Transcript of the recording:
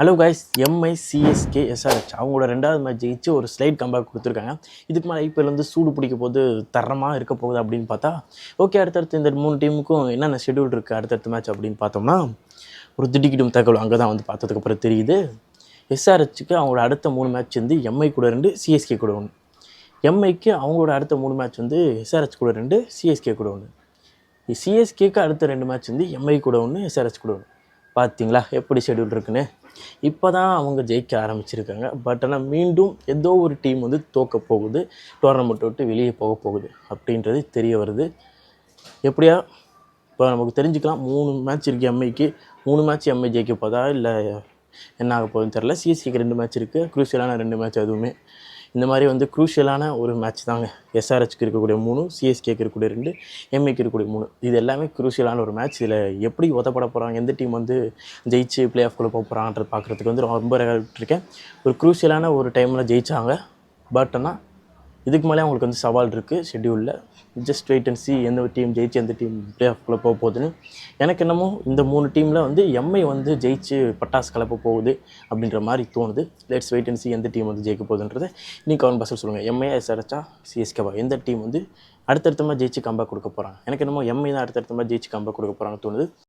Hello guys, Mi CSK SRH அவங்களோட ரெண்டாவது match ஜெயிச்சு ஒரு ஸ்லைட் கம்பேக் கொடுத்துருக்காங்க. இதுக்கு மேலே ஐபிஎல் வந்து சூடு பிடிக்க போது தரமாக இருக்க போகுது அப்படின்னு பார்த்தா, ஓகே அடுத்தடுத்து இந்த 3 டீமுக்கும் என்னென்ன ஷெடியூல் இருக்குது அடுத்தடுத்த மேட்ச் அப்படின்னு பார்த்தோம்னா, ஒரு திடுக்கிடும் தகவல் அங்கே தான் வந்து பார்த்ததுக்கப்புறம் தெரியுது. எஸ்ஆர்ஹெச்சுக்கு அவங்களோட அடுத்த 3 மேட்ச் வந்து எம்ஐ கூட 2, சிஎஸ்கே கூட 1. எம்ஐக்கு அவங்களோட அடுத்த 3 மேட்ச் வந்து எஸ்ஆர்ஹெச் கூட 2, சிஎஸ்கே கூட 1. சிஎஸ்கேக்கு அடுத்த 2 மேட்ச் வந்து எம்ஐ கூட 1, எஸ்ஆர்ஹெச் கூட 1. பார்த்தீங்களா எப்படி ஷெடியூல் இருக்குன்னு. இப்போ தான் அவங்க ஜெயிக்க ஆரம்பிச்சிருக்காங்க. பட் ஆனால் மீண்டும் ஏதோ ஒரு டீம் வந்து தோற்க போகுது, டோர்னமெண்ட் விட்டு வெளியே போக போகுது அப்படின்றது தெரிய வருது. எப்படியா இப்போ நமக்கு தெரிஞ்சுக்கலாம். 3 மேட்ச் இருக்குது எம்ஐக்கு. 3 மேட்ச் எம்ஐ ஜெயிக்க போதா இல்லை என்ன ஆக போகுதுன்னு தெரில. சிஎஸ்கேக்கு 2 மேட்ச் இருக்குது, குரூஷியலான 2 மேட்ச். அதுவுமே இந்த மாதிரி வந்து குரூஷியலான ஒரு மேட்ச் தாங்க. எஸ்ஆர்ஹெச்க்கு இருக்கக்கூடிய 3, சிஎஸ்கேக்கு இருக்கக்கூடிய 2, எம்ஐக்கு இருக்கக்கூடிய 3. இது எல்லாமே குரூஷியலான ஒரு மேட்ச். இதில் எப்படி உதப்பட போகிறாங்க, எந்த டீம் வந்து ஜெயிச்சு பிளே ஆஃப்குள்ளே போக போகிறாங்கன்றது பார்க்குறதுக்கு வந்து ரொம்ப இருக்கேன். ஒரு குரூஷியலான ஒரு டைமில் ஜெயித்தாங்க. பட் ஆனால் இதுக்கு மேலே அவங்களுக்கு வந்து சவால் இருக்குது ஷெட்யூலில். ஜஸ்ட் வெயிட் அண்ட் சி எந்த டீம் ஜெயிச்சு எந்த டீம் பிளே ஆஃப்குள்ளே போக போகுதுன்னு. எனக்கு என்னமோ இந்த 3 டீமில் வந்து எம்ஐ வந்து ஜெயிச்சு பட்டாசு கலப்ப போகுது அப்படின்ற மாதிரி தோணுது. லெட்ஸ் வெயிட் அண்ட் சி எந்த டீம் வந்து ஜெயிக்க போகுதுன்றதை நீங்கள் கமெண்ட் பாக்ஸில் சொல்லுங்கள். எம்ஐ, எஸ்ஆர்ஹெச்சா, சிஎஸ்கேவா, எந்த டீம் வந்து அடுத்தடுத்தமாக ஜெயிச்சு கம்பேக் கொடுக்க போகிறாங்க? எனக்கு என்னமோ எம்ஐ தான் அடுத்தடுத்தமாக ஜெயிச்சு கம்பேக் கொடுக்க போகிறாங்கன்னு தோணுது.